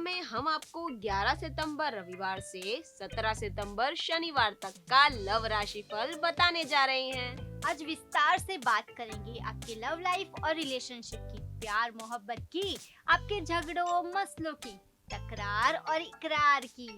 में हम आपको 11 सितंबर रविवार से 17 सितंबर शनिवार तक का लव राशिफल बताने जा रहे हैं। आज विस्तार से बात करेंगे आपके लव लाइफ और रिलेशनशिप की, प्यार मोहब्बत की, आपके झगड़ों मसलों की, तकरार और इकरार की।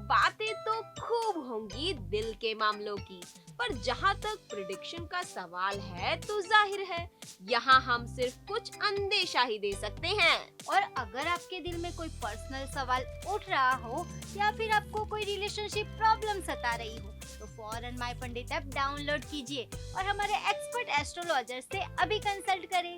बातें तो खूब होंगी दिल के मामलों की, पर जहाँ तक प्रिडिक्शन का सवाल है तो जाहिर है यहाँ हम सिर्फ कुछ अंदेशा ही दे सकते हैं। और अगर आपके दिल में कोई पर्सनल सवाल उठ रहा हो या फिर आपको कोई रिलेशनशिप प्रॉब्लम सता रही हो तो फौरन माय पंडित ऐप डाउनलोड कीजिए और हमारे एक्सपर्ट एस्ट्रोलॉजर से अभी कंसल्ट करें।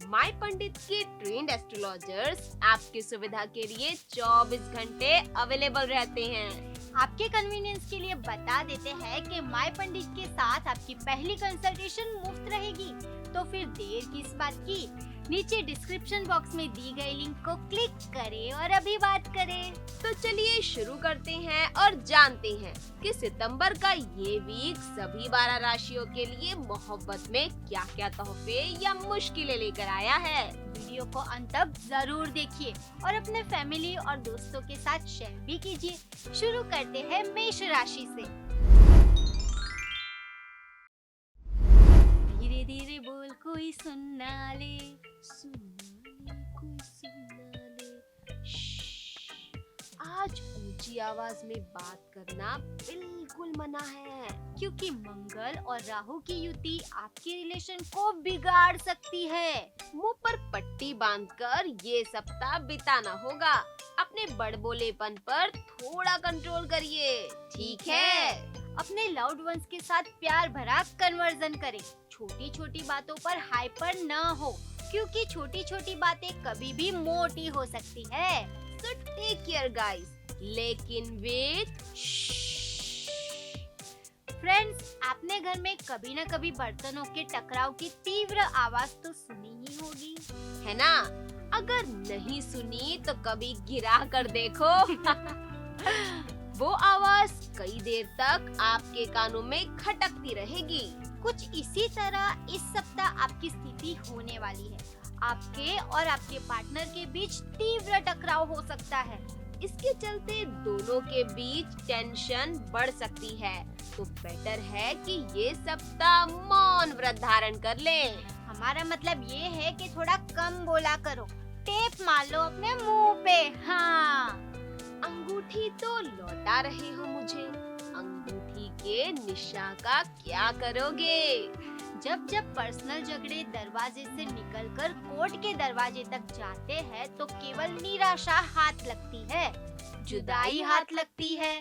माय पंडित के ट्रेंड एस्ट्रोलॉजर्स आपकी सुविधा के लिए 24 घंटे अवेलेबल रहते हैं। आपके कन्वीनियंस के लिए बता देते हैं कि माय पंडित के साथ आपकी पहली कंसल्टेशन मुफ्त रहेगी, तो फिर देर किस बात की। नीचे डिस्क्रिप्शन बॉक्स में दी गई लिंक को क्लिक करें और अभी बात करें। तो चलिए शुरू करते हैं और जानते हैं कि सितंबर का ये वीक सभी 12 राशियों के लिए मोहब्बत में क्या क्या तोहफे या मुश्किलें लेकर आया है। वीडियो को अंत तक जरूर देखिए और अपने फैमिली और दोस्तों के साथ शेयर भी कीजिए। शुरू करते हैं मेष राशि से। धीरे धीरे बोल कोई सुनना ले, कोई सुनना ले। आज ऊंची आवाज में बात करना बिल्कुल मना है, क्योंकि मंगल और राहु की युति आपके रिलेशन को बिगाड़ सकती है। मुंह पर पट्टी बांधकर ये सप्ताह बिताना होगा। अपने बड़बोलेपन पर थोड़ा कंट्रोल करिए, ठीक है? अपने लव्ड वंस के साथ प्यार भरा कन्वर्जन करें। छोटी छोटी बातों पर हाइपर न हो, क्योंकि छोटी छोटी बातें कभी भी मोटी हो सकती है। So take care guys, लेकिन वेट। फ्रेंड्स, आपने घर में कभी न कभी बर्तनों के टकराव की तीव्र आवाज तो सुनी ही होगी, है ना? अगर नहीं सुनी तो कभी गिरा कर देखो। वो आवाज कई देर तक आपके कानों में खटकती रहेगी। कुछ इसी तरह इस सप्ताह आपकी स्थिति होने वाली है। आपके और आपके पार्टनर के बीच तीव्र टकराव हो सकता है। इसके चलते दोनों के बीच टेंशन बढ़ सकती है, तो बेटर है कि ये सप्ताह मौन व्रत धारण कर लें। हमारा मतलब ये है कि थोड़ा कम बोला करो, टेप मार लो अपने मुंह पे। हाँ, अंगूठी तो लौटा रहे हो मुझे, अंगूठी के निशान का क्या करोगे? जब जब पर्सनल झगड़े दरवाजे से निकलकर कोर्ट के दरवाजे तक जाते हैं तो केवल निराशा हाथ लगती है, जुदाई हाथ लगती है।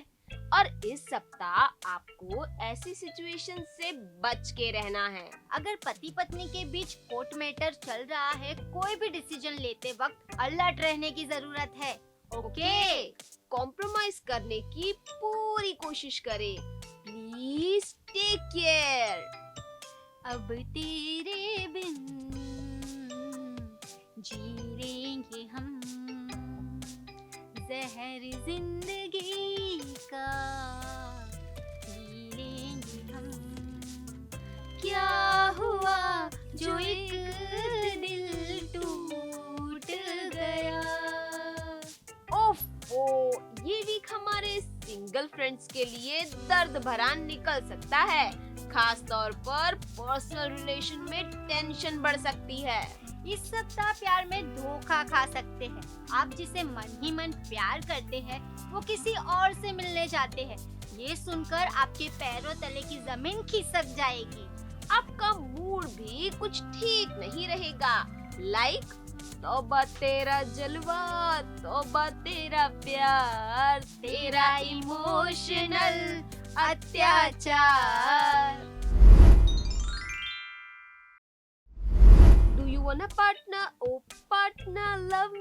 और इस सप्ताह आपको ऐसी सिचुएशन से बच के रहना है। अगर पति पत्नी के बीच कोर्ट मैटर चल रहा है, कोई भी डिसीजन लेते वक्त अलर्ट रहने की जरूरत है। ओके? कॉम्प्रोमाइज करने की पूरी कोशिश करें। Please take care. अब तेरे बिन जी लेंगे हम, जहर जिंदगी का पी लेंगे हम। क्या हुआ जो एक दिल टूट गया। ओफो, ये वीक हमारे सिंगल फ्रेंड्स के लिए दर्द भरा निकल सकता है। खास तौर पर पर्सनल रिलेशन में टेंशन बढ़ सकती है। इस सप्ताह प्यार में धोखा खा सकते हैं। आप जिसे मन ही मन प्यार करते हैं वो किसी और से मिलने जाते हैं। ये सुनकर आपके पैरों तले की जमीन खिसक जाएगी। आपका मूड भी कुछ ठीक नहीं रहेगा। लाइक तौबा तेरा जलवा, तौबा तेरा प्यार, तेरा इमोशनल अत्याचार। Do you want a partner? Oh partner, love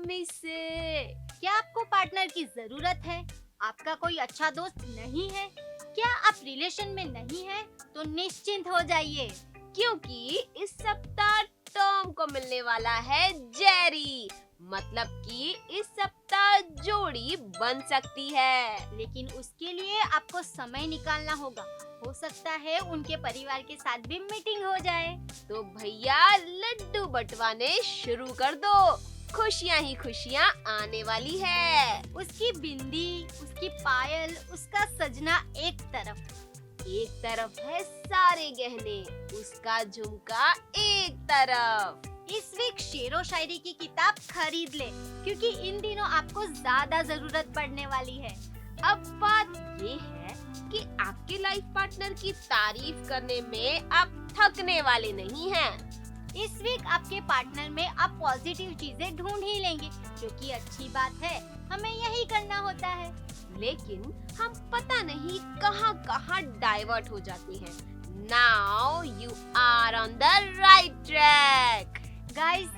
me say। क्या आपको पार्टनर की जरूरत है? आपका कोई अच्छा दोस्त नहीं है? क्या आप रिलेशन में नहीं है? तो निश्चिंत हो जाइए, क्योंकि इस सप्ताह टॉम को मिलने वाला है जेरी। मतलब कि इस सप्ताह जोड़ी बन सकती है, लेकिन उसके लिए आपको समय निकालना होगा। हो सकता है उनके परिवार के साथ भी मीटिंग हो जाए। तो भैया लड्डू बंटवाने शुरू कर दो। खुशियाँ ही खुशियाँ आने वाली है। उसकी बिंदी, उसकी पायल, उसका सजना एक तरफ है सारे गहने, उसका झुमका एक तरफ। इस वीक शेरो शायरी की किताब खरीद ले, क्योंकि इन दिनों आपको ज्यादा जरूरत पड़ने वाली है। अब बात ये है कि आपके लाइफ पार्टनर की तारीफ करने में आप थकने वाले नहीं हैं। इस वीक आपके पार्टनर में आप पॉजिटिव चीजें ढूंढ ही लेंगे, जो कि अच्छी बात है, हमें यही करना होता है। लेकिन हम पता नहीं कहाँ डाइवर्ट हो जाते हैं। Now you are on the right track. Guys,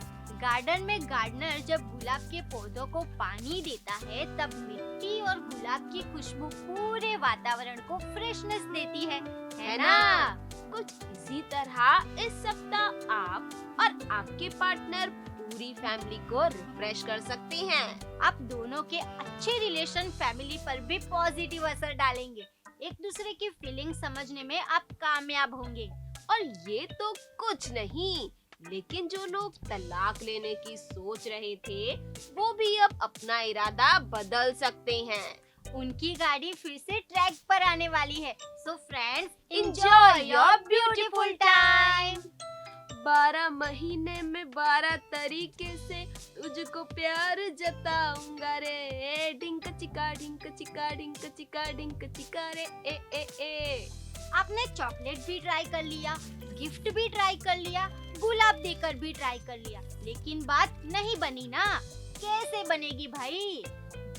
garden में गार्डनर जब गुलाब के पौधों को पानी देता है, तब मिट्टी और गुलाब की खुशबू पूरे वातावरण को फ्रेशनेस देती है ना? कुछ इसी तरह इस सप्ताह आप और आपके पार्टनर पूरी फैमिली को रिफ्रेश कर सकते हैं। आप दोनों के अच्छे रिलेशन फैमिली पर भी पॉजिटिव असर डालेंगे। एक दूसरे की फीलिंग समझने में आप कामयाब होंगे। और ये तो कुछ नहीं, लेकिन जो लोग तलाक लेने की सोच रहे थे, वो भी अब अपना इरादा बदल सकते हैं। उनकी गाड़ी फिर से ट्रैक पर आने वाली है। So friends, enjoy your beautiful time. 12 महीने में 12 तरीके से तुझको प्यार जताऊंगा रे। ढिंक चिका ढिंक चिका ढिंक चिका ढिंक चिका रे ए ए ए। आपने चॉकलेट भी ट्राई कर लिया, गिफ्ट भी ट्राई कर लिया, गुलाब देकर भी ट्राई कर लिया, लेकिन बात नहीं बनी ना। कैसे बनेगी भाई?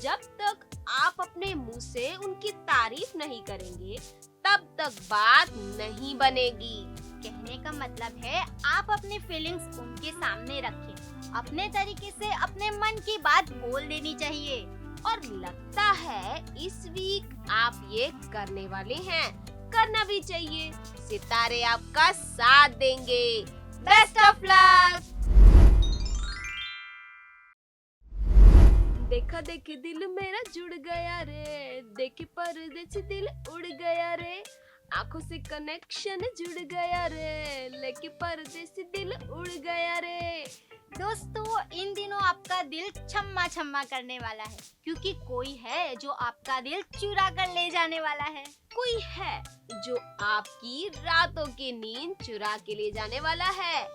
जब तक आप अपने मुंह से उनकी तारीफ नहीं करेंगे, तब तक बात नहीं बनेगी। कहने का मतलब है आप अपनी फीलिंग्स उनके सामने रखें। अपने तरीके से अपने मन की बात बोल देनी चाहिए। और लगता है इस वीक आप ये करने वाले हैं। करना भी चाहिए। सितारे आपका साथ देंगे। Best of luck. देखा देखी दिल मेरा जुड़ गया रे, देखे परदेसी दिल उड़ गया रे। आंखों से कनेक्शन जुड़ गया रे, लेके परदेसी दिल उड़ गया रे। दोस्तों, इन दिनों आपका दिल छम्मा छम्मा करने वाला है, क्योंकि कोई है जो आपका दिल चुरा कर ले जाने वाला है। कोई है जो आपकी रातों की नींद चुरा के ले जाने वाला है।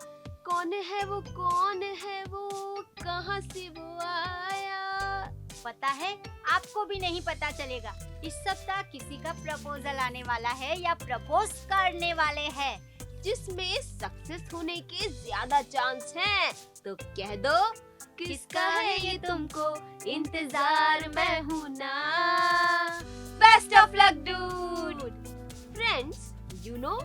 कौन है वो, कौन है वो, कहां से वो आया? पता है, आपको भी नहीं पता चलेगा। इस सप्ताह किसी का प्रपोजल आने वाला है या प्रपोज करने वाले हैं, जिसमें सक्सेस होने के ज्यादा चांस हैं। तो कह दो, किसका है ये तुमको इंतजार मैं हूँ ना। Best of luck dude. Friends, you know,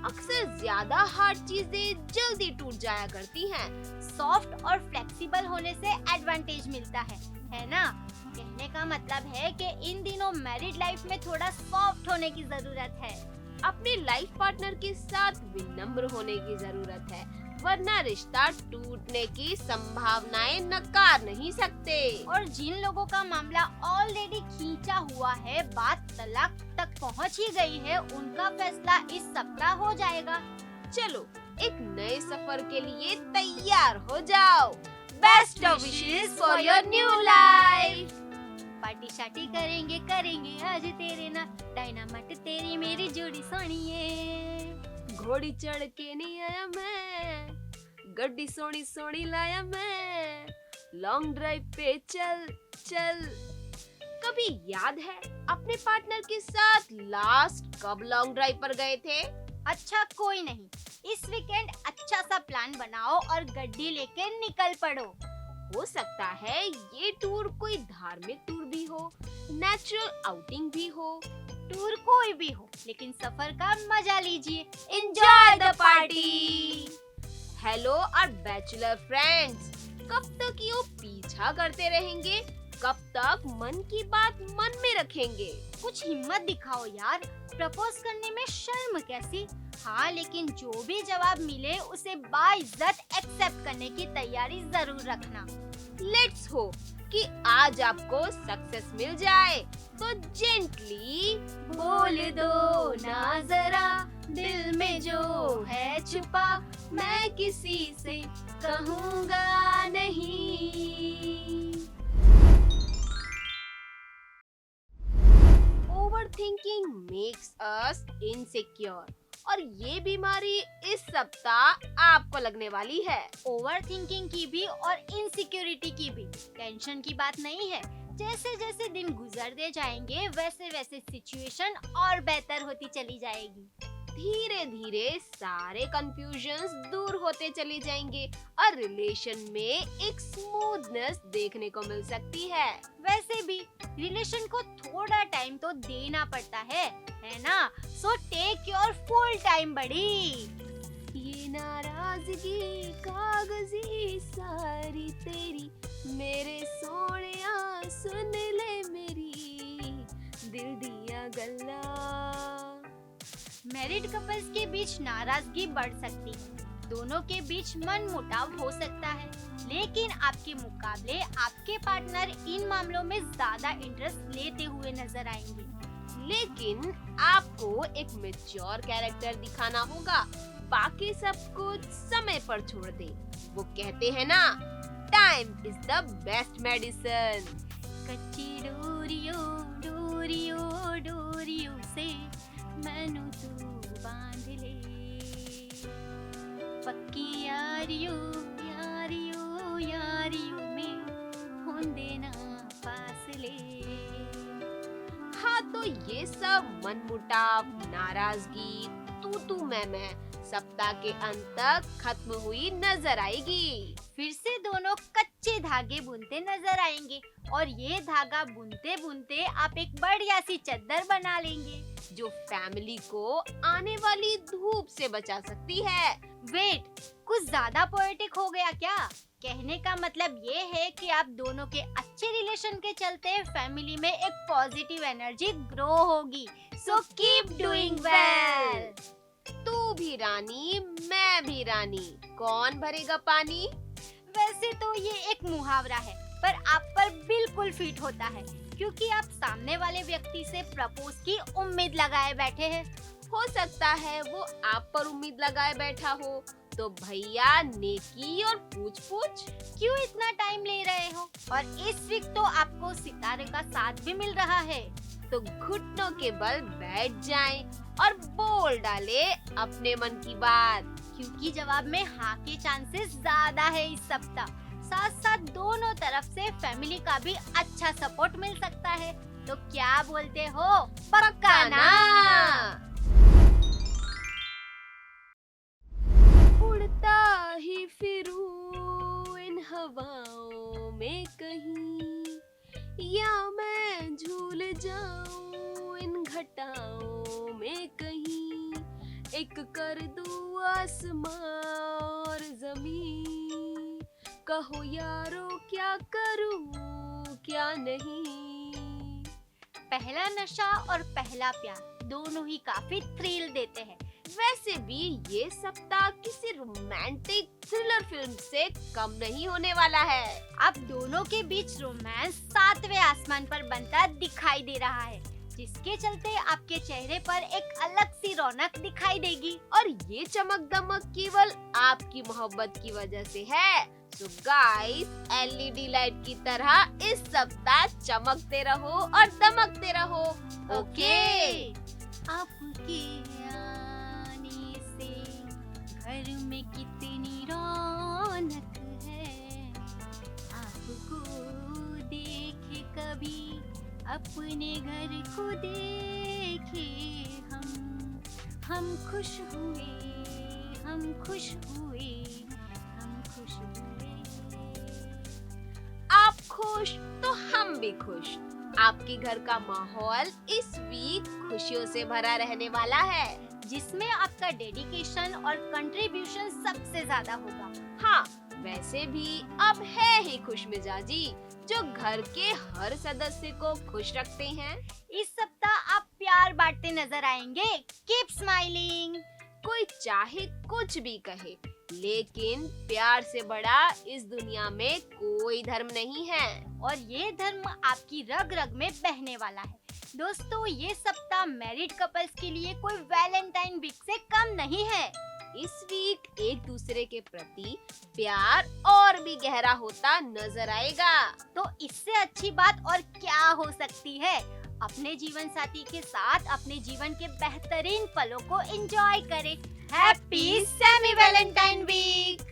अक्सर ज्यादा हार्ड चीजें जल्दी टूट जाया करती हैं। सॉफ्ट और फ्लेक्सिबल होने से एडवांटेज मिलता है ना? कहने का मतलब है कि इन दिनों मैरिड लाइफ में थोड़ा सॉफ्ट होने की जरूरत है। अपने लाइफ पार्टनर के साथ विनम्र होने की जरूरत है, वरना रिश्ता टूटने की संभावनाएं नकार नहीं सकते। और जिन लोगों का मामला ऑलरेडी खींचा हुआ है, बात तलाक तक पहुंच ही गई है, उनका फैसला इस सप्ताह हो जाएगा। चलो, एक नए सफर के लिए तैयार हो जाओ। Best of wishes for your new life. Party शार्टी करेंगे आज तेरे ना, डायनामाइट तेरी मेरी जोड़ी सोनिए। घोड़ी चढ़ के नहीं आया मैं, गड्डी सोनी सोनी लाया मैं। लॉन्ग ड्राइव पे चल चल। कभी याद है अपने पार्टनर के साथ लास्ट कब लॉन्ग ड्राइव पर गए थे? अच्छा, कोई नहीं, इस वीकेंड अच्छा सा प्लान बनाओ और गड्डी लेके निकल पड़ो। हो सकता है ये टूर कोई धार्मिक टूर भी हो, नेचुरल आउटिंग भी हो। टूर कोई भी हो, लेकिन सफर का मजा लीजिए। Enjoy the party. हेलो और बैचलर फ्रेंड्स, कब तक ये पीछा करते रहेंगे? कब तक मन की बात मन में रखेंगे? कुछ हिम्मत दिखाओ यार। प्रपोज करने में शर्म कैसी? हाँ, लेकिन जो भी जवाब मिले उसे बाइज्जत एक्सेप्ट करने की तैयारी जरूर रखना। लेट्स होप कि आज आपको सक्सेस मिल जाए। तो जेंटली बोल दो ना जरा, दिल में जो है छुपा, मैं किसी से कहूँगा नहीं। ओवरथिंकिंग मेक्स अस इनसिक्योर और ये बीमारी इस सप्ताह आपको लगने वाली है। ओवरथिंकिंग की भी और इनसिक्योरिटी की भी टेंशन की बात नहीं है। जैसे जैसे दिन गुजरते जाएंगे वैसे वैसे सिचुएशन और बेहतर होती चली जाएगी। धीरे धीरे सारे कंफ्यूजन्स दूर होते चले जाएंगे और रिलेशन में एक स्मूथनेस देखने को मिल सकती है। वैसे भी रिलेशन को थोड़ा टाइम तो देना पड़ता है ना? So take your full time बड़ी। ये नाराजगी कागजी सारी तेरी, मेरे सोनिया सुन ले मेरी, दिल दिया गल्ला। मैरिड कपल्स के बीच नाराजगी बढ़ सकती है, दोनों के बीच मनमुटाव हो सकता है, लेकिन आपके मुकाबले आपके पार्टनर इन मामलों में ज्यादा इंटरेस्ट लेते हुए नजर आएंगे। लेकिन आपको एक मैच्योर कैरेक्टर दिखाना होगा, बाकी सब कुछ समय पर छोड़ दे। वो कहते हैं ना, time is the best medicine. कच्ची डोरियो डोरियो डोरियो से मैनू तू बांध ले, पक्की यारियो यारियो यारियो में होंदे ना फासले। हाँ, तो ये सब मनमुटाव, नाराजगी, तू मैं सप्ताह के अंत तक खत्म हुई नजर आएगी। फिर से दोनों कच्चे धागे बुनते नजर आएंगे और ये धागा बुनते बुनते आप एक बढ़िया सी चद्दर बना लेंगे जो फैमिली को आने वाली धूप से बचा सकती है। वेट, कुछ ज्यादा पोएटिक हो गया क्या? कहने का मतलब ये है कि आप दोनों के अच्छे रिलेशन के चलते फैमिली में एक पॉजिटिव एनर्जी ग्रो होगी। So keep doing well. तू भी रानी, मैं भी रानी, कौन भरेगा पानी? वैसे तो ये एक मुहावरा है, पर आप पर बिल्कुल फिट होता है, क्योंकि आप सामने वाले व्यक्ति से प्रपोज की उम्मीद लगाए बैठे हैं। हो सकता है वो आप पर उम्मीद लगाए बैठा हो, तो भैया नेकी और पूछ पूछ क्यों इतना टाइम ले रहे हो? और इस वीक तो आपको सितारे का साथ भी मिल रहा है, तो घुटनों के बल बैठ जाएं और बोल डाले अपने मन की बात, क्योंकि जवाब में हाँ के चांसेस ज्यादा है इस सप्ताह। साथ साथ दोनों तरफ से फैमिली का भी अच्छा सपोर्ट मिल सकता है। तो क्या बोलते हो? पक्का ना? उड़ता ही फिरूं इन हवाओं में कहीं, या मैं झूल जाऊं इन घटाओं में कहीं, एक कर दूं आसमां और ज़मीं, कहो यारो क्या करूं क्या नहीं। पहला नशा और पहला प्यार दोनों ही काफी थ्रिल देते हैं। वैसे भी ये सप्ताह किसी रोमांटिक थ्रिलर फिल्म से कम नहीं होने वाला है। अब दोनों के बीच रोमांस सातवें आसमान पर बनता दिखाई दे रहा है, जिसके चलते आपके चेहरे पर एक अलग सी रौनक दिखाई देगी। और ये चमक दमक केवल आपकी मोहब्बत की वजह से है। सो गाइस, एलईडी लाइट की तरह इस सप्ताह चमकते रहो और दमकते रहो। ओके? आपके आने से घर में कितनी रौनक है, आपको देखे कभी अपने घर को देखे हम खुश हुए, हम खुश हुए, हम खुश हुए। आप खुश तो हम भी खुश। आपके घर का माहौल इस वीक खुशियों से भरा रहने वाला है, जिसमें आपका डेडिकेशन और कंट्रीब्यूशन सबसे ज्यादा होगा। हाँ, वैसे भी अब है ही खुश मिजाजी जो घर के हर सदस्य को खुश रखते हैं। इस सप्ताह आप प्यार बांटते नजर आएंगे। Keep smiling. कोई चाहे कुछ भी कहे, लेकिन प्यार से बड़ा इस दुनिया में कोई धर्म नहीं है, और ये धर्म आपकी रग रग में बहने वाला है। दोस्तों, ये सप्ताह मैरिड कपल्स के लिए कोई वैलेंटाइन वीक से कम नहीं है। इस वीक एक दूसरे के प्रति प्यार और भी गहरा होता नजर आएगा। तो इससे अच्छी बात और क्या हो सकती है। अपने जीवन साथी के साथ अपने जीवन के बेहतरीन पलों को एंजॉय करें। Happy semi valentine week.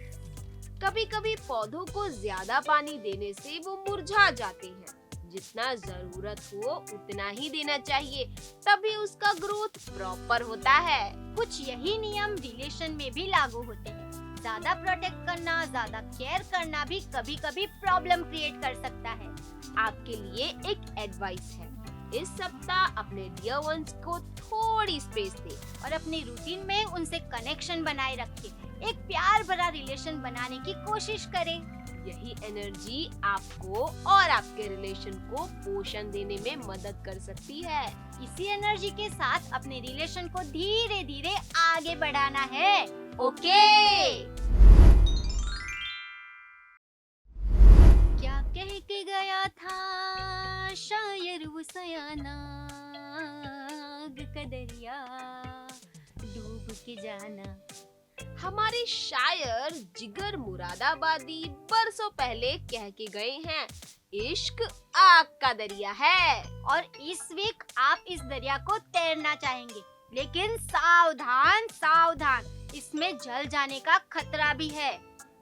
कभी कभी पौधों को ज्यादा पानी देने से वो मुरझा जाते हैं। जितना जरूरत हो उतना ही देना चाहिए, तभी उसका ग्रोथ प्रॉपर होता है। कुछ यही नियम रिलेशन में भी लागू होते हैं। ज्यादा प्रोटेक्ट करना, ज्यादा केयर करना भी कभी कभी प्रॉब्लम क्रिएट कर सकता है। आपके लिए एक एडवाइस है, इस सप्ताह अपने डियर वंस को थोड़ी स्पेस दे और अपनी रूटीन में उनसे कनेक्शन बनाए रखें। एक प्यार भरा रिलेशन बनाने की कोशिश करें। यही एनर्जी आपको और आपके रिलेशन को पोषण देने में मदद कर सकती है। इसी एनर्जी के साथ अपने रिलेशन को धीरे धीरे आगे बढ़ाना है। ओके। क्या कह के गया था शायर वो सयाना, कदरिया डूब के जाना। हमारे शायर जिगर मुरादाबादी बरसों पहले कह के गए हैं, इश्क आग का दरिया है। और इस वीक आप इस दरिया को तैरना चाहेंगे, लेकिन सावधान सावधान, इसमें जल जाने का खतरा भी है।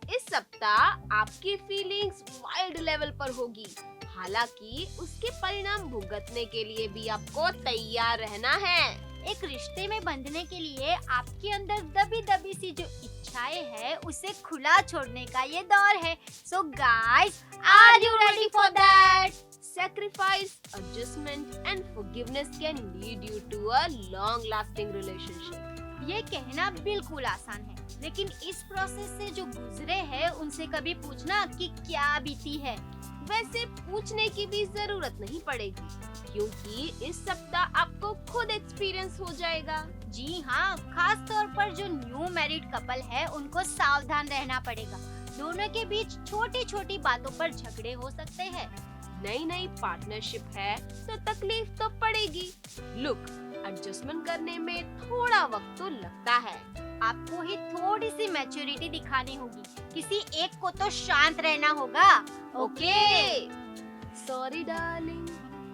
इस सप्ताह आपकी फीलिंग्स वाइल्ड लेवल पर होगी, हालांकि उसके परिणाम भुगतने के लिए भी आपको तैयार रहना है। एक रिश्ते में बंधने के लिए आपके अंदर दबी दबी सी जो इच्छाएं है, उसे खुला छोड़ने का ये दौर है। So guys, are you ready for that? Sacrifice, adjustment and forgiveness can lead you to a long-lasting relationship. ये कहना बिल्कुल आसान है, लेकिन इस प्रोसेस से जो गुजरे हैं उनसे कभी पूछना कि क्या बीती है। वैसे पूछने की भी जरूरत नहीं पड़ेगी, क्योंकि इस सप्ताह आपको खुद एक्सपीरियंस हो जाएगा। जी हाँ, खास तौर पर जो न्यू मैरिड कपल है उनको सावधान रहना पड़ेगा। दोनों के बीच छोटी छोटी बातों पर झगड़े हो सकते हैं। नई नई पार्टनरशिप है तो तकलीफ तो पड़ेगी। लुक, एडजस्टमेंट करने में थोड़ा वक्त तो लगता है। आपको ही थोड़ी सी मैच्योरिटी दिखानी होगी। किसी एक को तो शांत रहना होगा। Okay. Sorry darling,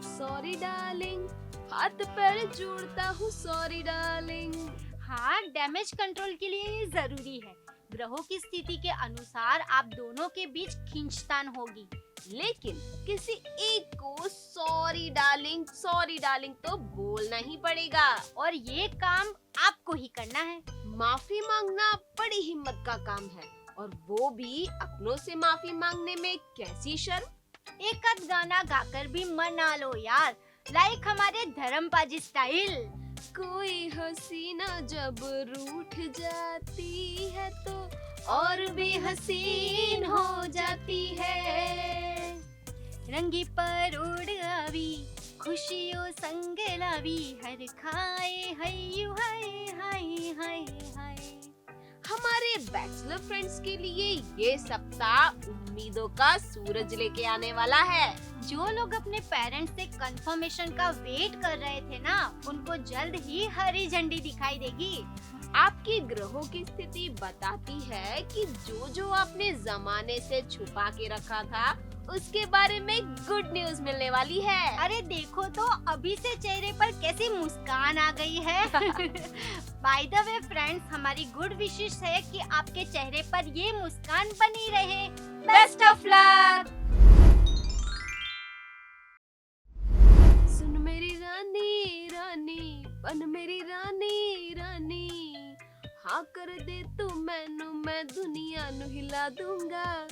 sorry darling, हाथ पैर जोड़ता हूँ, सॉरी डार्लिंग। हाँ, डैमेज कंट्रोल के लिए ये जरूरी है। ग्रहों की स्थिति के अनुसार आप दोनों के बीच खींचतान होगी, लेकिन किसी एक को सॉरी डार्लिंग तो बोलना ही पड़ेगा। और ये काम आपको ही करना है। माफी मांगना बड़ी हिम्मत का काम है, और वो भी अपनों से माफी मांगने में कैसी शर्म। एक आध गाना गाकर भी मना लो यार, लाइक हमारे धर्मपाजी स्टाइल। कोई हसीना जब रूठ जाती है तो और भी हसीन हो जाती है। रंगी पर उड़ आवी, खुशियों संग लावी, हर खाए हयू हाय हाय हाय हाय। हमारे बैचलर फ्रेंड्स के लिए ये सप्ताह उम्मीदों का सूरज लेके आने वाला है। जो लोग अपने पेरेंट्स से कंफर्मेशन का वेट कर रहे थे ना, उनको जल्द ही हरी झंडी दिखाई देगी। आपकी ग्रहों की स्थिति बताती है कि जो आपने जमाने से छुपा के रखा था, उसके बारे में गुड न्यूज मिलने वाली है। अरे देखो तो, अभी से चेहरे पर कैसी मुस्कान आ गई है। बाय द वे फ्रेंड्स, हमारी गुड विशेष है कि आपके चेहरे पर ये मुस्कान बनी रहे। Best of luck. सुन मेरी रानी रानी, बन मेरी रानी रानी, हाँ कर दे तू मैनू, मैं दुनिया नु हिला दूंगा।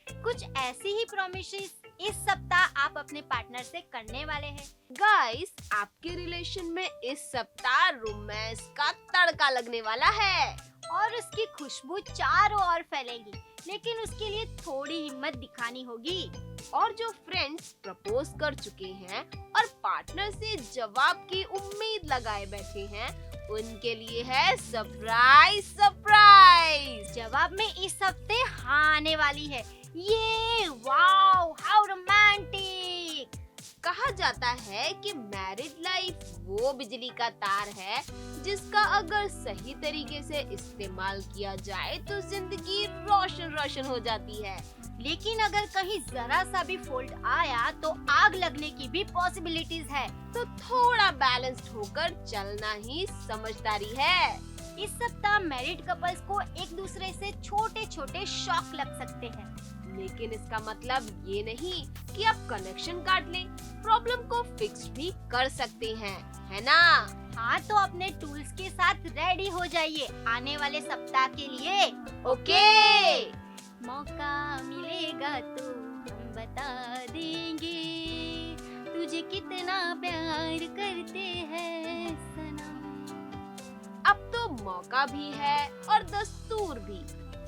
कुछ ऐसी ही प्रॉमिसेस इस सप्ताह आप अपने पार्टनर से करने वाले हैं। गाइस, आपके रिलेशन में इस सप्ताह रोमांस का तड़का लगने वाला है और उसकी खुशबू चारों ओर फैलेगी, लेकिन उसके लिए थोड़ी हिम्मत दिखानी होगी। और जो फ्रेंड्स प्रपोज कर चुके हैं और पार्टनर से जवाब की उम्मीद लगाए बैठे हैं, उनके लिए है सरप्राइज। जवाब में इस हफ्ते हाँ आने वाली है। ये वाओ, हाउ रोमांटिक। कहा जाता है कि मैरिड लाइफ वो बिजली का तार है जिसका अगर सही तरीके से इस्तेमाल किया जाए तो जिंदगी रोशन रोशन हो जाती है। लेकिन अगर कहीं जरा सा भी फॉल्ट आया तो आग लगने की भी पॉसिबिलिटीज है। तो थोड़ा बैलेंस्ड होकर चलना ही समझदारी है। इस सप्ताह मैरिड कपल्स को एक दूसरे से छोटे छोटे शॉक लग सकते हैं, लेकिन इसका मतलब ये नहीं कि आप कनेक्शन काट लें, प्रॉब्लम को फिक्स भी कर सकते हैं, है ना? हाँ, तो अपने टूल्स के साथ रेडी हो जाइए आने वाले सप्ताह के लिए। ओके। मौका मिलेगा तो हम बता देंगे तुझे कितना प्यार करते हैं सनम। अब तो मौका भी है और दस्तूर भी।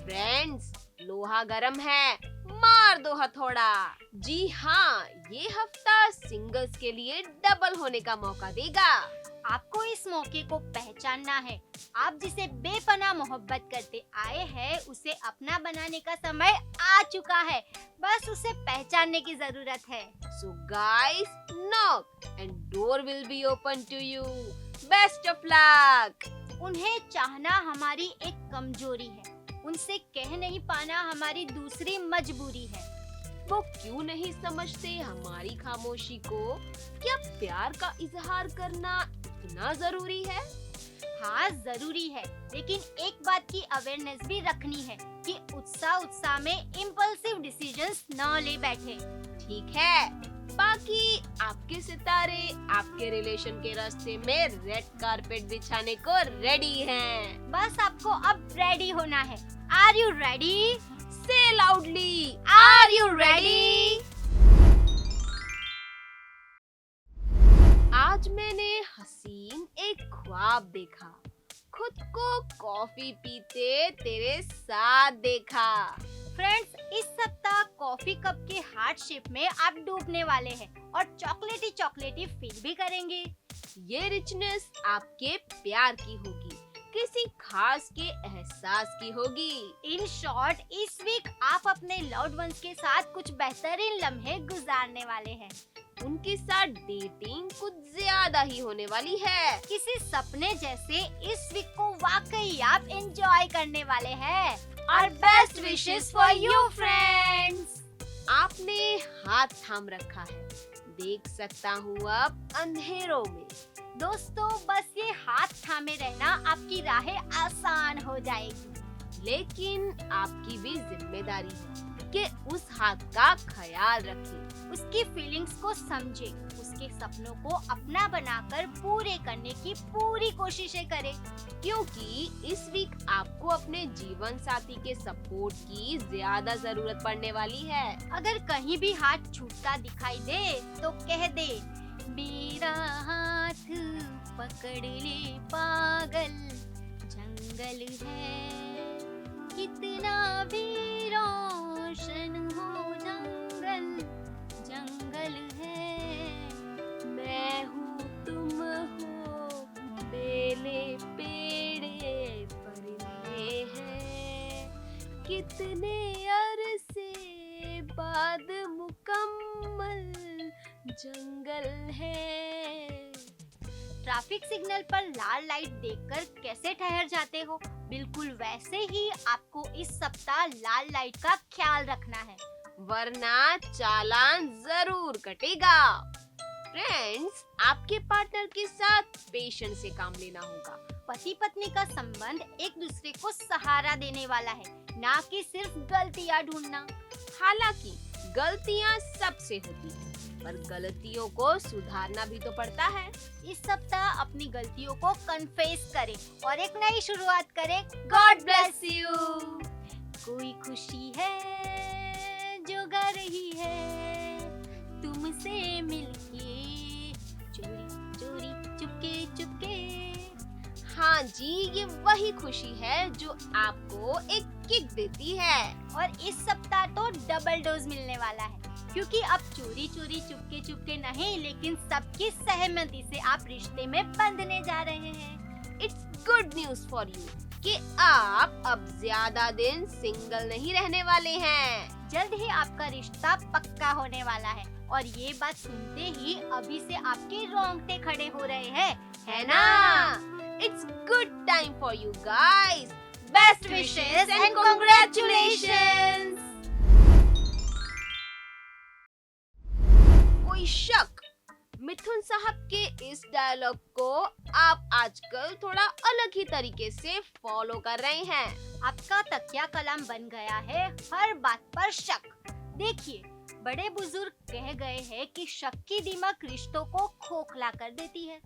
फ्रेंड्स, लोहा गरम है, मार दो हथौड़ा। जी हाँ, ये हफ्ता सिंगल्स के लिए डबल होने का मौका देगा। आपको इस मौके को पहचानना है। आप जिसे बेपनाह मोहब्बत करते आए हैं उसे अपना बनाने का समय आ चुका है, बस उसे पहचानने की जरूरत है। So guys, knock and door will be open to you. Best of luck. उन्हें चाहना हमारी एक कमजोरी है, उनसे कह नहीं पाना हमारी दूसरी मजबूरी है। वो क्यों नहीं समझते हमारी खामोशी को? क्या प्यार का इजहार करना इतना जरूरी है? हाँ, जरूरी है, लेकिन एक बात की अवेयरनेस भी रखनी है कि उत्साह में इम्पल्सिव डिसीजंस न ले बैठे। ठीक है, बाकी आपके सितारे आपके रिलेशन के रास्ते में रेड कारपेट बिछाने को रेडी हैं। बस आपको अब रेडी होना है। Are you ready? Say loudly, are you ready? आज मैंने हसीन एक ख्वाब देखा, खुद को कॉफी पीते तेरे साथ देखा। फ्रेंड्स, इस सप्ताह कॉफी कप के हार्ट शेप में आप डूबने वाले हैं और चॉकलेटी फील भी करेंगे। ये रिचनेस आपके प्यार की होगी, किसी खास के एहसास की होगी। इन शॉर्ट, इस वीक आप अपने लव्ड वंस के साथ कुछ बेहतरीन लम्हे गुजारने वाले हैं। उनके साथ डेटिंग कुछ ज्यादा ही होने वाली है। किसी सपने जैसे इस वीक को वाकई आप एंजॉय करने वाले हैं। और best wishes for you friends. आपने हाथ थाम रखा है, देख सकता हूँ अब अंधेरों में। दोस्तों, बस ये हाथ थामे रहना आपकी राहें आसान हो जाएगी। लेकिन आपकी भी जिम्मेदारी है कि उस हाथ का ख्याल रखें, उसकी फीलिंग्स को समझे, उसके सपनों को अपना बनाकर पूरे करने की पूरी कोशिशें करें। क्योंकि इस वीक आपको अपने जीवन साथी के सपोर्ट की ज्यादा जरूरत पड़ने वाली है। अगर कहीं भी हाथ छूटता दिखाई दे तो कह दे, मेरा हाथ पकड़ ले पागल, जंगल है कितना भी रोशन हो जंगल, जंगल है। मैं हूँ तुम हो, बेले पेड़े परिंदे हैं, कितने अरसे बाद मुकम्मल जंगल है। ट्रैफिक सिग्नल पर लाल लाइट देखकर कैसे ठहर जाते हो, बिल्कुल वैसे ही आपको इस सप्ताह लाल लाइट का ख्याल रखना है, वरना चालान जरूर कटेगा। फ्रेंड्स, आपके पार्टनर के साथ पेशेंस से काम लेना होगा। पति पत्नी का संबंध एक दूसरे को सहारा देने वाला है, ना कि सिर्फ गलतियाँ ढूंढना। हालांकि गलतियाँ सबसे होती हैं, पर गलतियों को सुधारना भी तो पड़ता है। इस सप्ताह अपनी गलतियों को कन्फेस करें और एक नई शुरुआत करें। God bless you. कोई खुशी है जो गा रही है तुमसे मिलके, चोरी चोरी चुपके चुपके। हाँ जी, ये वही खुशी है जो आपको एक किक देती है। और इस सप्ताह तो डबल डोज मिलने वाला है, क्योंकि अब चोरी चोरी चुपके चुपके नहीं, लेकिन सबकी सहमति से आप रिश्ते में बंधने जा रहे हैं। It's good news for you कि आप अब ज्यादा दिन सिंगल नहीं रहने वाले हैं। जल्द ही आपका रिश्ता पक्का होने वाला है और ये बात सुनते ही अभी से आपके रोंगटे खड़े हो रहे हैं, है ना? It's good time for you guys. Best wishes and congratulations. कोई शक? मिथुन साहब के इस डायलॉग को आप आजकल थोड़ा अलग ही तरीके से फॉलो कर रहे हैं। आपका तकिया कलाम बन गया है हर बात पर शक। देखिए, बड़े बुजुर्ग कह गए हैं कि शक की दीमक रिश्तों को खोखला कर देती है।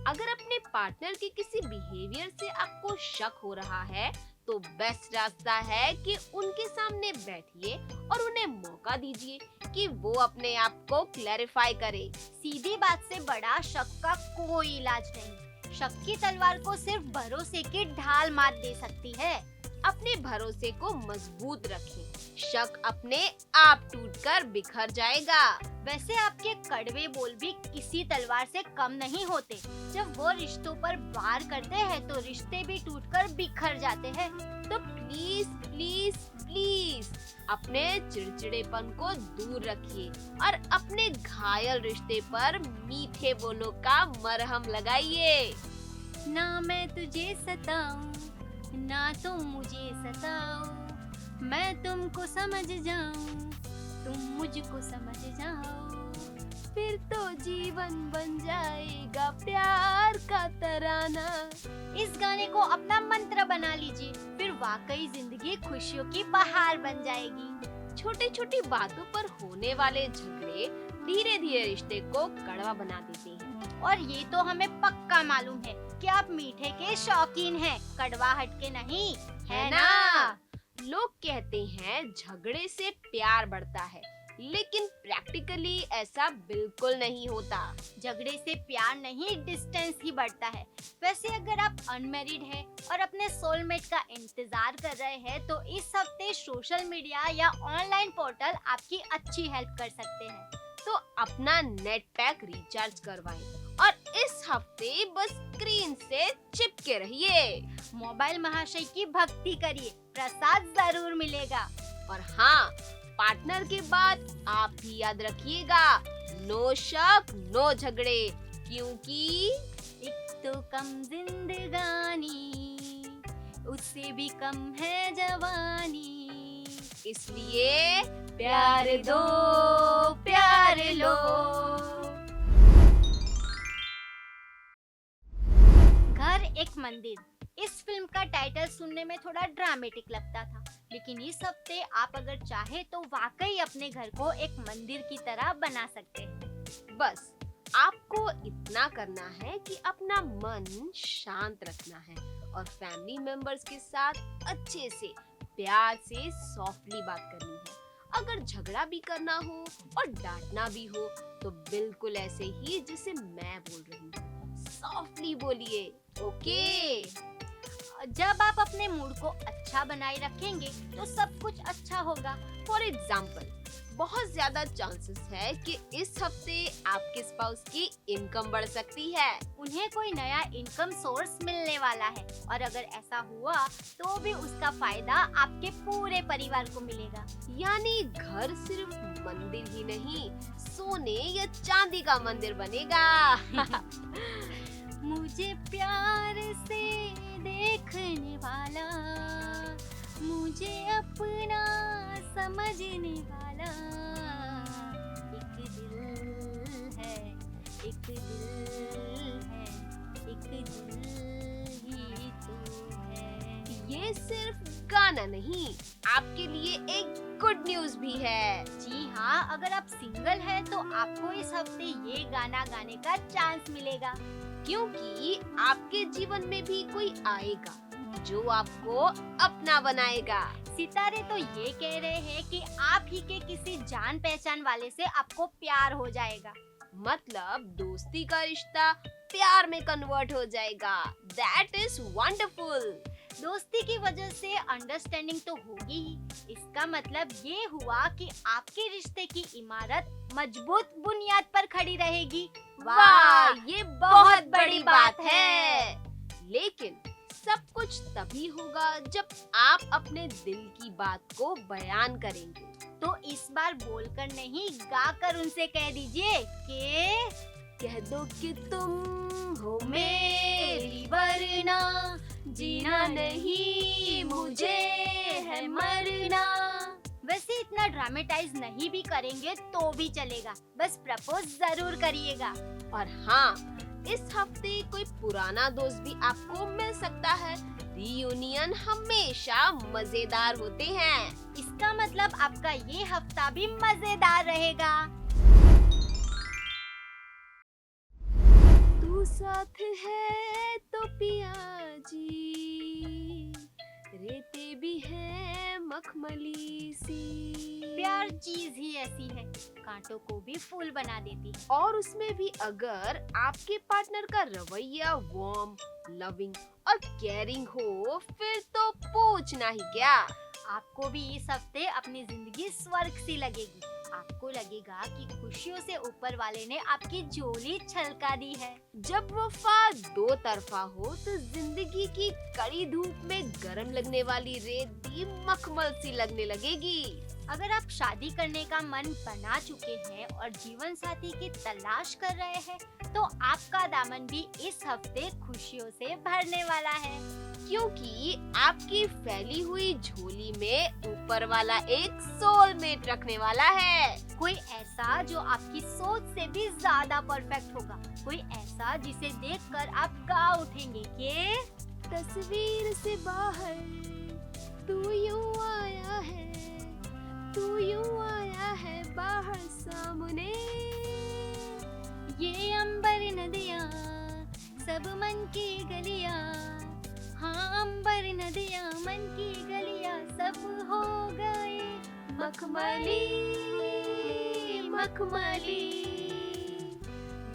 अगर अपने पार्टनर के किसी बिहेवियर से आपको शक हो रहा है तो बेस्ट रास्ता है कि उनके सामने बैठिए और उन्हें मौका दीजिए कि वो अपने आप को क्लैरिफाई करे। सीधी बात से बड़ा शक का कोई इलाज नहीं। शक की तलवार को सिर्फ भरोसे की ढाल मार दे सकती है। अपने भरोसे को मजबूत रखें। शक अपने आप टूटकर बिखर जाएगा। वैसे आपके कड़वे बोल भी किसी तलवार से कम नहीं होते। जब वो रिश्तों पर वार करते हैं तो रिश्ते भी टूटकर बिखर जाते हैं। तो प्लीज प्लीज प्लीज अपने चिड़चिड़ेपन को दूर रखिए और अपने घायल रिश्ते पर मीठे बोलों का मरहम लगाइए। ना मैं तुझे सताऊं, ना तुम मुझे सताओ, मैं तुमको समझ जाऊं, तुम मुझको समझ जाओ, फिर तो जीवन बन जाएगा प्यार का तराना। इस गाने को अपना मंत्र बना लीजिए, फिर वाकई जिंदगी खुशियों की बहार बन जाएगी। छोटी छोटी बातों पर होने वाले झगड़े धीरे धीरे रिश्ते को कड़वा बना देते हैं। और ये तो हमें पक्का मालूम है कि आप मीठे के शौकीन हैं, कड़वाहट के नहीं, है ना? लोग कहते हैं झगड़े से प्यार बढ़ता है, लेकिन प्रैक्टिकली ऐसा बिल्कुल नहीं होता। झगड़े से प्यार नहीं, डिस्टेंस ही बढ़ता है। वैसे अगर आप अनमैरिड हैं और अपने सोलमेट का इंतजार कर रहे हैं तो इस हफ्ते सोशल मीडिया या ऑनलाइन पोर्टल आपकी अच्छी हेल्प कर सकते हैं। तो अपना नेट पैक रिचार्ज करवाएं और इस हफ्ते बस स्क्रीन से चिपके रहिए। मोबाइल महाशय की भक्ति करिए, प्रसाद जरूर मिलेगा। और हाँ, पार्टनर के बाद आप भी याद रखिएगा, नो शक नो झगड़े, क्योंकि एक तो कम जिंदगानी, उससे भी कम है जवानी, इसलिए प्यार दो प्यार लो। घर एक मंदिर। इस फिल्म का टाइटल सुनने में थोड़ा ड्रामेटिक लगता था, लेकिन इस हफ्ते आप अगर चाहे तो वाकई अपने घर को एक मंदिर की तरह बना सकते हैं। बस आपको इतना करना है कि अपना मन शांत रखना है और फैमिली मेंबर्स के साथ अच्छे से प्यार से सॉफ्टली बात करनी है। अगर झगड़ा भी करना हो और डांटना भी हो तो बिल्कुल ऐसे ही जैसे मैं बोल रही हूँ, सॉफ्टली बोलिए, ओके? जब आप अपने मूड को अच्छा बनाए रखेंगे तो सब कुछ अच्छा होगा। फॉर एग्जाम्पल, बहुत ज्यादा चांसेस है कि इस हफ्ते आपके स्पाउस की इनकम बढ़ सकती है। उन्हें कोई नया इनकम सोर्स मिलने वाला है और अगर ऐसा हुआ तो भी उसका फायदा आपके पूरे परिवार को मिलेगा। यानी घर सिर्फ मंदिर ही नहीं, सोने या चांदी का मंदिर बनेगा। मुझे प्यार से देखने वाला, मुझे अपना समझने वाला, एक दिल है, एक दिल है, एक दिल ही तो है। ये सिर्फ गाना नहीं, आपके लिए एक गुड न्यूज भी है। जी हाँ, अगर आप सिंगल हैं तो आपको इस हफ्ते ये गाना गाने का चांस मिलेगा, क्योंकि आपके जीवन में भी कोई आएगा जो आपको अपना बनाएगा। सितारे तो ये कह रहे हैं कि आप ही के किसी जान पहचान वाले से आपको प्यार हो जाएगा। मतलब दोस्ती का रिश्ता प्यार में कन्वर्ट हो जाएगा। That is wonderful। दोस्ती की वजह से अंडरस्टैंडिंग तो होगी ही। इसका मतलब ये हुआ कि आपके रिश्ते की इमारत मजबूत बुनियाद पर खड़ी रहेगी। वाह, ये बहुत बड़ी बात है। लेकिन सब कुछ तभी होगा जब आप अपने दिल की बात को बयान करेंगे। तो इस बार बोलकर नहीं, गाकर उनसे कह दीजिए कि कह दो कि तुम हो मेरी वरना, जीना नहीं मुझे है मरना। वैसे इतना ड्रामेटाइज नहीं भी करेंगे तो भी चलेगा, बस प्रपोज जरूर करिएगा। और हाँ, इस हफ्ते कोई पुराना दोस्त भी आपको मिल सकता है। रियूनियन हमेशा मजेदार होते हैं। इसका मतलब आपका ये हफ्ता भी मजेदार रहेगा। तू साथ है तो पिया जी, रेते भी है मखमली सी। प्यार चीज ही ऐसी है, कांटों को भी फूल बना देती है। और उसमें भी अगर आपके पार्टनर का रवैया वार्म, लविंग और केयरिंग हो, फिर तो पूछना ही क्या। आपको भी इस हफ्ते अपनी जिंदगी स्वर्ग सी लगेगी। आपको लगेगा कि खुशियों से ऊपर वाले ने आपकी झोली छलका दी है। जब वफा दो तरफा हो तो जिंदगी की कड़ी धूप में गर्म लगने वाली रेत भी मखमल सी लगने लगेगी। अगर आप शादी करने का मन बना चुके हैं और जीवन साथी की तलाश कर रहे हैं, तो आपका दामन भी इस हफ्ते खुशियों से भरने वाला है, क्योंकि आपकी फैली हुई झोली में ऊपर वाला एक सोलमेट रखने वाला है। कोई ऐसा जो आपकी सोच से भी ज्यादा परफेक्ट होगा, कोई ऐसा जिसे देखकर आप गा उठेंगे कि तस्वीर से बाहर तू यूं आया है, तू यूं आया है बाहर सामने। ये अंबर नदियाँ सब मन की गलियाँ, हाँ अंबर नदियाँ मन की गलियाँ सब हो गए मखमली मखमली।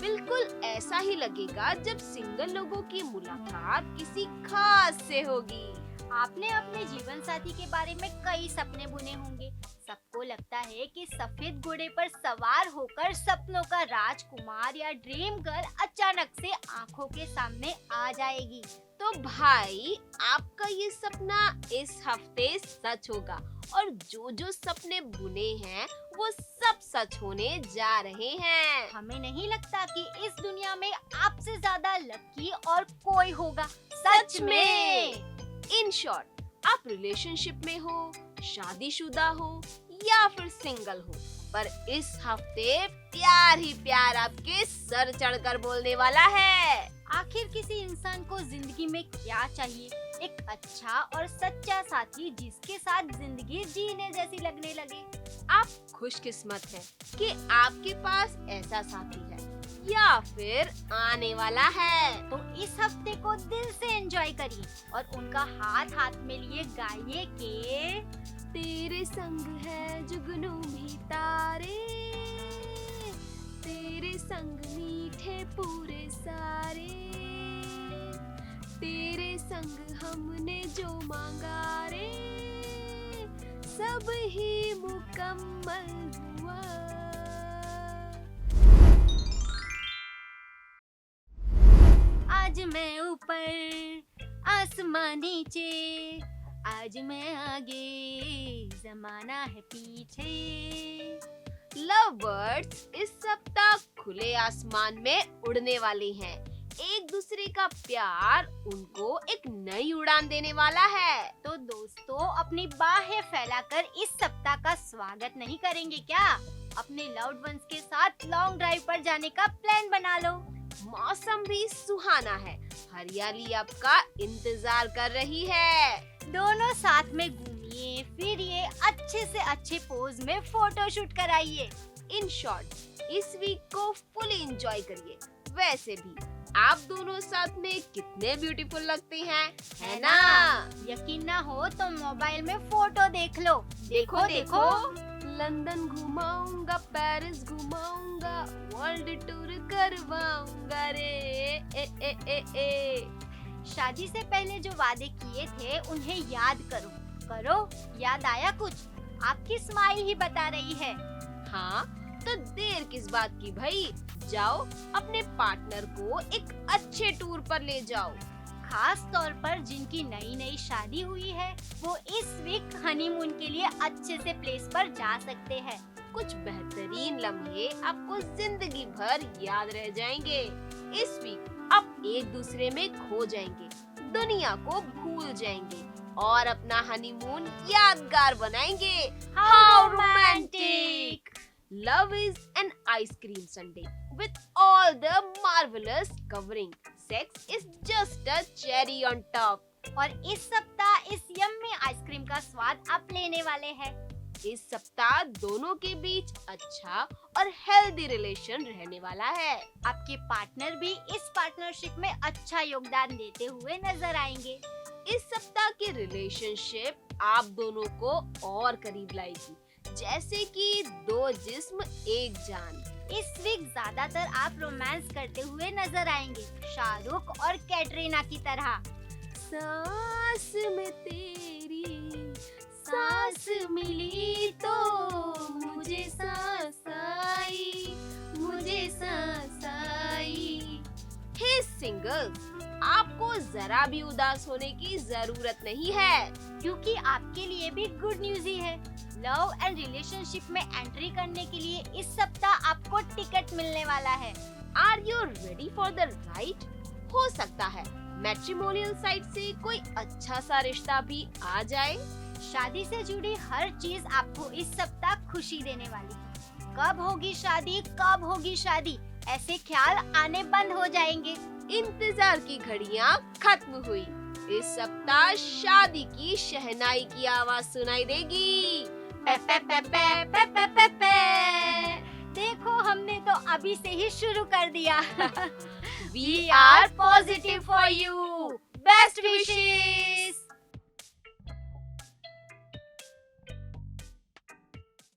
बिल्कुल ऐसा ही लगेगा जब सिंगल लोगों की मुलाकात किसी खास से होगी। आपने अपने जीवन साथी के बारे में कई सपने बुने होंगे। सबको लगता है कि सफेद घोड़े पर सवार होकर सपनों का राजकुमार या ड्रीम गर्ल अचानक से आंखों के सामने आ जाएगी। तो भाई, आपका ये सपना इस हफ्ते सच होगा और जो सपने बुने हैं वो सब सच होने जा रहे हैं। हमें नहीं लगता कि इस दुनिया में आपसे ज्यादा लकी और कोई होगा। सच में। इन शॉर्ट, आप रिलेशनशिप में हो, शादीशुदा हो या फिर सिंगल हो, पर इस हफ्ते प्यार ही प्यार आपके सर चढ़कर बोलने वाला है। आखिर किसी इंसान को जिंदगी में क्या चाहिए? एक अच्छा और सच्चा साथी जिसके साथ जिंदगी जीने जैसी लगने लगे। आप खुशकिस्मत हैं कि आपके पास ऐसा साथी है या फिर आने वाला है। तो इस हफ्ते को दिल से एंजॉय करिए और उनका हाथ हाथ में लिए गाइए कि तेरे संग है जुगनू भी तारे, तेरे संग मीठे पूरे सारे, तेरे संग हमने जो मांगा रे, सब ही मुकम्मल हुआ। आज मैं ऊपर आसमां नीचे, आज मैं आगे जमाना है पीछे। लव बर्ड्स इस सप्ताह खुले आसमान में उड़ने वाले हैं। एक दूसरे का प्यार उनको एक नई उड़ान देने वाला है। तो दोस्तों, अपनी बाहें फैलाकर इस सप्ताह का स्वागत नहीं करेंगे क्या? अपने लव्ड वंस के साथ लॉन्ग ड्राइव पर जाने का प्लान बना लो। मौसम भी सुहाना है, हरियाली आपका इंतजार कर रही है। दोनों साथ में घूमिए, फिरिए, अच्छे से अच्छे पोज में फोटो शूट कराइए। इन शॉर्ट, इस वीक को फुली एंजॉय करिए। वैसे भी आप दोनों साथ में कितने ब्यूटीफुल लगते हैं, है ना? यकीन ना हो तो मोबाइल में फोटो देख लो। देखो देखो, लंदन घुमाऊंगा, पेरिस घुमाऊंगा, वर्ल्ड टूर करवाऊंगा रे। ए ए ए ए। शादी से पहले जो वादे किए थे उन्हें याद करो। करो, याद आया कुछ? आपकी स्माइल ही बता रही है। हाँ, तो देर किस बात की भाई, जाओ अपने पार्टनर को एक अच्छे टूर पर ले जाओ। खास तौर पर जिनकी नई नई शादी हुई है वो इस वीक हनीमून के लिए अच्छे से प्लेस पर जा सकते हैं। कुछ बेहतरीन लम्हे आपको जिंदगी भर याद रह जाएंगे। इस वीक आप एक दूसरे में खो जाएंगे, दुनिया को भूल जाएंगे और अपना हनीमून यादगार बनाएंगे। How romantic! Love is an ice cream sundae with all the marvelous covering. Sex is just a cherry on top. और इस सप्ताह इस यम्मी आइसक्रीम का स्वाद आप लेने वाले हैं। इस सप्ताह दोनों के बीच अच्छा और हेल्दी रिलेशन रहने वाला है। आपके पार्टनर भी इस पार्टनरशिप में अच्छा योगदान देते हुए नजर आएंगे। इस सप्ताह की रिलेशनशिप आप दोनों को और करीब लाएगी, जैसे कि दो जिस्म एक जान। इस वीक ज्यादातर आप रोमांस करते हुए नजर आएंगे, शाहरुख और कैटरीना की तरह। सांस में तेरी सांस मिली तो मुझे सांस आई, मुझे सांस आई। हे सिंगल्स, आपको जरा भी उदास होने की जरूरत नहीं है, क्योंकि आपके लिए भी गुड न्यूज ही है। लव एंड रिलेशनशिप में एंट्री करने के लिए इस सप्ताह आपको टिकट मिलने वाला है। Are you ready for the ride? हो सकता है मैट्रिमोनियल साइट से कोई अच्छा सा रिश्ता भी आ जाए। शादी से जुड़ी हर चीज आपको इस सप्ताह खुशी देने वाली है। कब होगी शादी, कब होगी शादी, ऐसे ख्याल आने बंद हो जाएंगे। इंतजार की घड़ियां खत्म हुई। इस सप्ताह शादी की शहनाई की आवाज सुनाई देगी। पे पे पे पे पे पे पे पे। देखो हमने तो अभी से ही शुरू कर दिया। We are positive for you. Best wishes.